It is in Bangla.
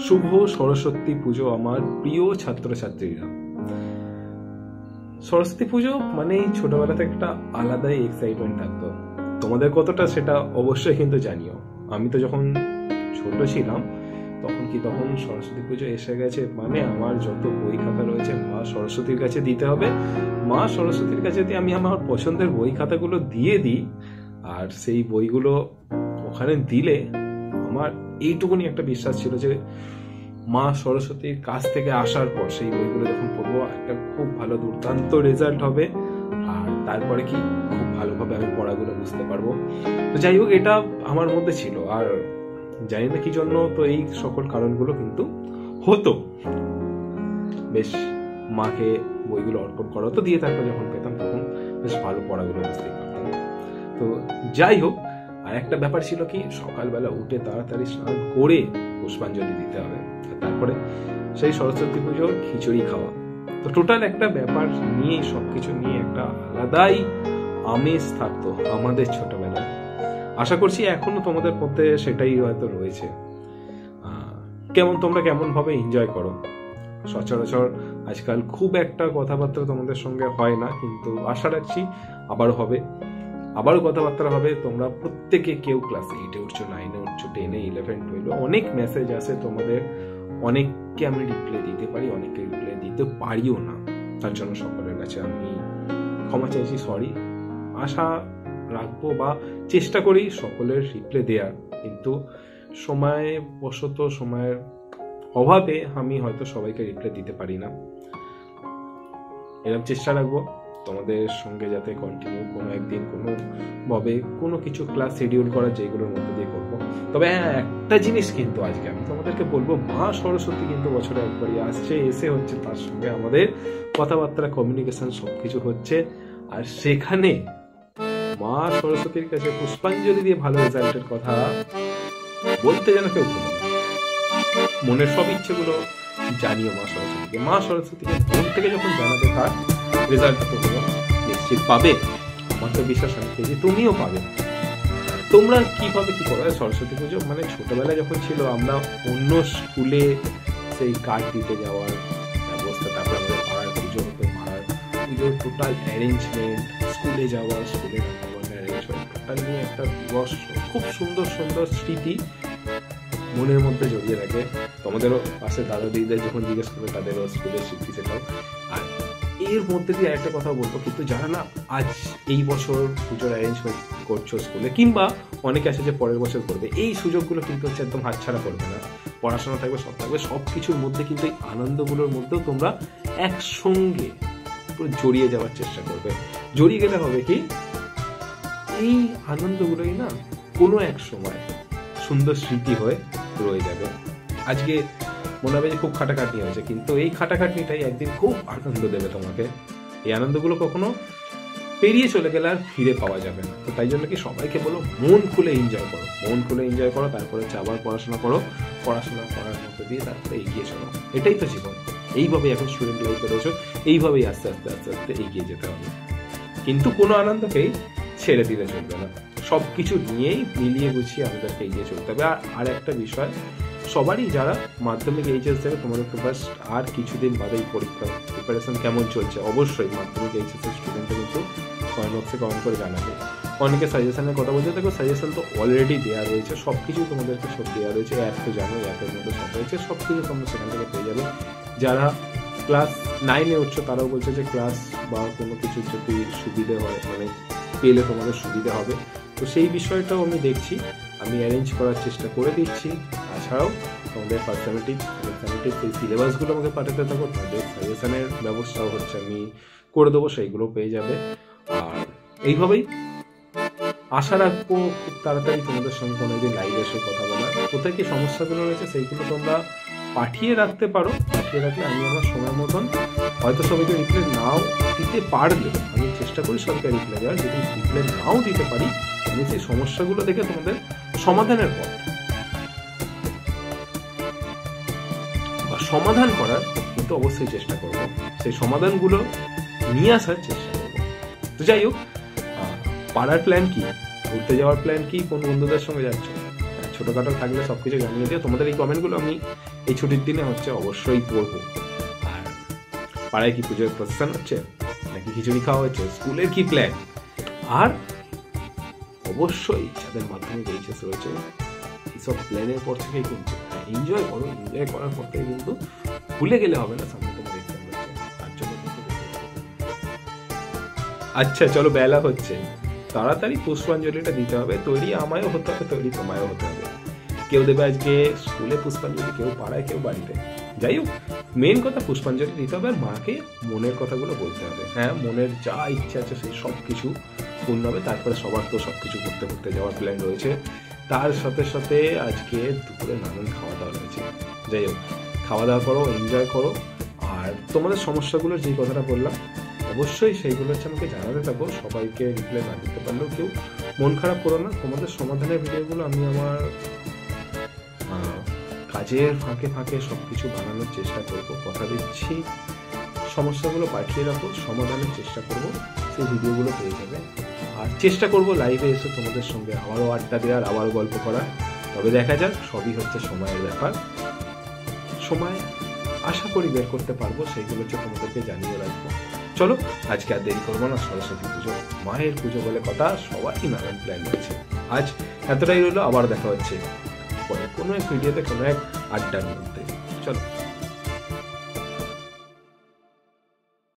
শুভ সরস্বতী পুজো আমার প্রিয় ছাত্রছাত্রীরা। সরস্বতী পুজো মানে ছোটবেলা থেকে একটা আলাদাই এক্সাইটমেন্ট থাকতো। তোমাদের কতটা সেটা অবশ্যই কিন্তু জানিও। আমি তো যখন ছোট ছিলাম তখন সরস্বতী পুজো এসে গেছে মানে আমার যত বই খাতা রয়েছে মা সরস্বতীর কাছে দিতে হবে। মা সরস্বতীর কাছে দিয়ে আমি আমার পছন্দের বই খাতাগুলো দিয়ে দিই, আর সেই বইগুলো ওখানে দিলে আমার এইটুকুনি একটা বিশ্বাস ছিল যে মা সরস্বতীর কাছ থেকে আসার পর সেই বইগুলো যখন পড়বো একটা খুব ভালো দুর্দান্ত রেজাল্ট হবে, আর তারপরে কি খুব ভালোভাবে আমি পড়াগুলো বুঝতে পারবো। তো যাই হোক, এটা আমার মধ্যে ছিল, আর জানি না কি জন্য, তো এই সকল কারণগুলো কিন্তু হতো। বেশ মাকে বইগুলো অর্পণ করা তো দিয়ে, তারপর যখন পেতাম তখন বেশ ভালো পড়াগুলো বুঝতে পারতাম। তো যাই হোক, আর একটা ব্যাপার ছিল কি, সকালবেলা উঠে তাড়াতাড়ি স্নান করে পুষ্পাঞ্জলি দিতে হবে, তারপরে সেই সরস্বতী পুজোর খিচুড়ি খাওয়া। তো টোটাল একটা ব্যাপার নিয়ে সবকিছু নিয়ে একটা আলাদাই আমেজ থাকতো আমাদের ছোটবেলায়। আশা করছি এখনো তোমাদের মধ্যে সেটাই হয়তো রয়েছে। তোমরা কেমন ভাবে এনজয় করো? সচরাচর আজকাল খুব একটা কথাবার্তা তোমাদের সঙ্গে হয় না, কিন্তু আশা রাখছি আবারও কথাবার্তা হবে। তোমরা প্রত্যেকে কেউ ক্লাস 8-এ উঠছো, 9-এ উঠছো, 10-এ, 11, 12, অনেক মেসেজ আসে তোমাদের। অনেককে আমি রিপ্লাই দিতে পারি, অনেককে রিপ্লাই দিতে পারিও না। তার জন্য সকলের কাছে আমি ক্ষমা চাইছি, সরি। আশা রাখবো বা চেষ্টা করি সকলের রিপ্লাই দেওয়ার, কিন্তু সময়ের অভাবে আমি হয়তো সবাইকে রিপ্লাই দিতে পারি না। এরকম চেষ্টা রাখবো তোমাদের সঙ্গে যাতে কন্টিনিউ কোনো একদিন কোনো ভাবে কোনো কিছু ক্লাস শিডিউল করা, যেগুলোর মধ্যে দিয়ে করবো। তবে হ্যাঁ, একটা জিনিস কিন্তু আজকে আমি তোমাদেরকে বলবো, মা সরস্বতী কিন্তু বছরে একবারই আসছে, এসে হচ্ছে তার সঙ্গে আমাদের কথাবার্তা, কমিউনিকেশন সবকিছু হচ্ছে। আর সেখানে মা সরস্বতীর কাছে পুষ্পাঞ্জলি দিয়ে ভালো রেজাল্টের কথা বলতে যেন কেউ ভুলে না। মনের সব ইচ্ছেগুলো জানিও মা সরস্বতীকে মন থেকে যখন জানাবে, তার রেজাল্ট তোমরা নিশ্চিত পাবে। আমার তো বিশ্বাস রাখতে যে তুমিও পাবে। তোমরা কিভাবে কি করো সরস্বতী পুজো? মানে ছোটবেলায় যখন ছিল, আমরা অন্য স্কুলে সেই কার্ড দিতে যাওয়ার ব্যবস্থা, তারপর আমাদের পাড়ার পুজো হতো, পুজোর টোটাল অ্যারেঞ্জমেন্ট, স্কুলে যাওয়া, স্কুলে অ্যারেঞ্জমেন্ট, টোটাল নিয়ে একটা খুব সুন্দর সুন্দর স্মৃতি মনের মধ্যে জড়িয়ে রাখে। তোমাদেরও পাশে দাদা দিদিদের যখন জিজ্ঞেস করবে, তাদেরও স্কুলের স্মৃতি সেটাও। আর এর মধ্যে দিয়ে একটা কথা বলবো, কিন্তু যারা না আজ এই বছর পুজোর অ্যারেঞ্জমেন্ট করছো স্কুলে, কিংবা অনেকে আছে যে পরের বছর করবে, এই সুযোগগুলো কিন্তু হচ্ছে একদম হাতছাড়া করবে না। পড়াশোনা থাকবে, সব থাকবে, সব কিছুর মধ্যে কিন্তু এই আনন্দগুলোর মধ্যেও তোমরা একসঙ্গে জড়িয়ে যাওয়ার চেষ্টা করবে। জড়িয়ে গেলে হবে কি, এই আনন্দগুলোই না কোনো এক সময় সুন্দর স্মৃতি হয়ে রয়ে যাবে। আজকে মনে হবে যে খুব খাটাখাটনি হয়েছে, কিন্তু এই খাটাখাটনিটাই একদিন খুব আনন্দ দেবে তোমাকে। এই আনন্দগুলো কখনো পেরিয়ে চলে গেলে আর ফিরে পাওয়া যাবে না। তো তাই জন্য কি সবাইকে বলো, মন খুলে এনজয় করো, তারপরে আবার পড়াশোনা করো, পড়াশোনা করার মধ্যে দিয়ে তারপরে এগিয়ে চলো। এটাই তো জীবন। এইভাবেই এখন স্টুডেন্ট লাইফে রয়েছো, এইভাবেই আস্তে আস্তে এগিয়ে যেতে হবে। কিন্তু কোনো আনন্দকেই ছেড়ে দিলে চলবে না, সবকিছু নিয়েই মিলিয়ে গুছিয়ে আমাদেরকে এগিয়ে চলতে হবে। আর একটা বিষয়, সবারই যারা মাধ্যমিক এইচএস দেবে, তোমাদেরকে ফার্স্ট আর কিছুদিন বাদেই পরীক্ষা প্রিপারেশন কেমন চলছে অবশ্যই মাধ্যমিক এইচএস এর স্টুডেন্টরা কিন্তু কমেন্ট করে জানাবে। অনেকে সাজেশনের কথা বলছে, দেখো সাজেশন তো অলরেডি দেওয়া রয়েছে, সব কিছু তোমাদেরকে সব দেওয়া রয়েছে। অ্যাপ তো জানো, অ্যাপের মধ্যে সব রয়েছে, সব কিছু তোমরা সেখান থেকে পেয়ে যাবে। যারা ক্লাস 9-এ উঠছো, তারাও বলছে যে ক্লাস বা কোনো কিছু যদি সুবিধে হয়, মানে পেলে তোমাদের সুবিধা হবে। তো সেই বিষয়টাও আমি দেখছি, আমি অ্যারেঞ্জ করার চেষ্টা করে দিচ্ছি। তাছাড়াও তোমাদের পার্সোনালিটি সেই সিলেবাসগুলো আমাকে পাঠাতে থাকো, তাদের সাজেশনের ব্যবস্থাও হচ্ছে আমি করে দেবো, সেইগুলো পেয়ে যাবে। আর এইভাবেই আশা রাখবো খুব তাড়াতাড়ি তোমাদের সঙ্গে কোনো একদিন লাইভ এসে কথা বলার। কোথায় কি সমস্যাগুলো রয়েছে সেইগুলো তোমরা পাঠিয়ে রাখতে পারো। পাঠিয়ে রাখলে আমি আমার সময় মতন, হয়তো সবাইকে রিপ্লাই নাও দিতে পারলে, আমি চেষ্টা করি সবাইকে রিপ্লাই দেওয়ার। যদি রিপ্লাই নাও দিতে পারি, আমি সেই সমস্যাগুলো দেখে তোমাদের সমাধানের পথ বা সমাধান করার কিন্তু অবশ্যই চেষ্টা করব, সেই সমাধানগুলো নিয়ে আসার চেষ্টা করব। তো যাই হোক, পাড়ার প্ল্যান কি, ঘুরতে যাওয়ার প্ল্যান কি, কোন বন্ধুদের সঙ্গে যাচ্ছ? ছোটোখাটো থাকলে সব কিছু জানিয়ে দিও। তোমাদের এই কমেন্টগুলো আমি এই ছুটির দিনে অবশ্যই পড়বো। আর পাড়ায় কি পুজোর প্রসেশন হচ্ছে, নাকি খিচুড়ি খাওয়া হচ্ছে, স্কুলের কি প্ল্যান, আর অবশ্যই যাদের মাধ্যমিক এইচএস রয়েছে এইসব প্ল্যানের পর থেকেই কিন্তু এনজয় করো। এনজয় করার পর থেকে কিন্তু ভুলে গেলে হবে না সামনে তোমার এক্সাম রয়েছে, তার জন্য কিন্তু। আচ্ছা চলো, বেলা হচ্ছে, তাড়াতাড়ি পুষ্পাঞ্জলিটা দিতে হবে। তৈরি আমায়ও হতে হবে, তৈরি তোমায়ও হতে হবে। কেউ দেবে আজকে স্কুলে পুষ্পাঞ্জলি, কেউ পাড়ায়, কেউ বাড়িতে। যাই হোক, মেন কথা পুষ্পাঞ্জলি দিতে হবে আর মাকে মনের কথাগুলো বলতে হবে। হ্যাঁ, মনের যা ইচ্ছা আছে সেই সব কিছু পূর্ণ হবে। তারপরে সবার তো সব কিছু ঘুরতে ঘুরতে যাওয়ার প্ল্যান রয়েছে, তার সাথে সাথে আজকে দুপুরে নানান খাওয়া দাওয়া রয়েছে। যাই হোক, খাওয়া দাওয়া করো, এনজয় করো। আর তোমাদের সমস্যাগুলোর যে কথাটা বললাম অবশ্যই সেইগুলো হচ্ছে আমাকে জানাতে থাকো। সবাইকে রিপ্লাই না দিতে পারলেও কেউ মন খারাপ করো না। তোমাদের সমাধানের ভিডিওগুলো আমি আমার কাজের ফাঁকে ফাঁকে সব কিছু বানানোর চেষ্টা করব, কথা দিচ্ছি। সমস্যাগুলো পাঠিয়ে রাখো, সমাধানের চেষ্টা করব, সেই ভিডিওগুলো পেয়ে যাবে। আর চেষ্টা করব লাইভে এসে তোমাদের সঙ্গে আবারও আড্ডা দেওয়ার, আবার গল্প করার। তবে দেখা যাক, সবই হচ্ছে সময়ের ব্যাপার। সময় আশা করি বের করতে পারবো, সেইগুলো হচ্ছে তোমাদেরকে জানিয়ে রাখবো। চলো, আজকে আর দেরি করবো না। সরস্বতী পুজো, মায়ের পুজো বলে কথা, সবারই নানান প্ল্যান রয়েছে। আজ এতটাই রইলো, আবার দেখা হচ্ছে পরে কোনো এক ভিডিওতে, কোনো এক আড্ডার মধ্যে। চলো।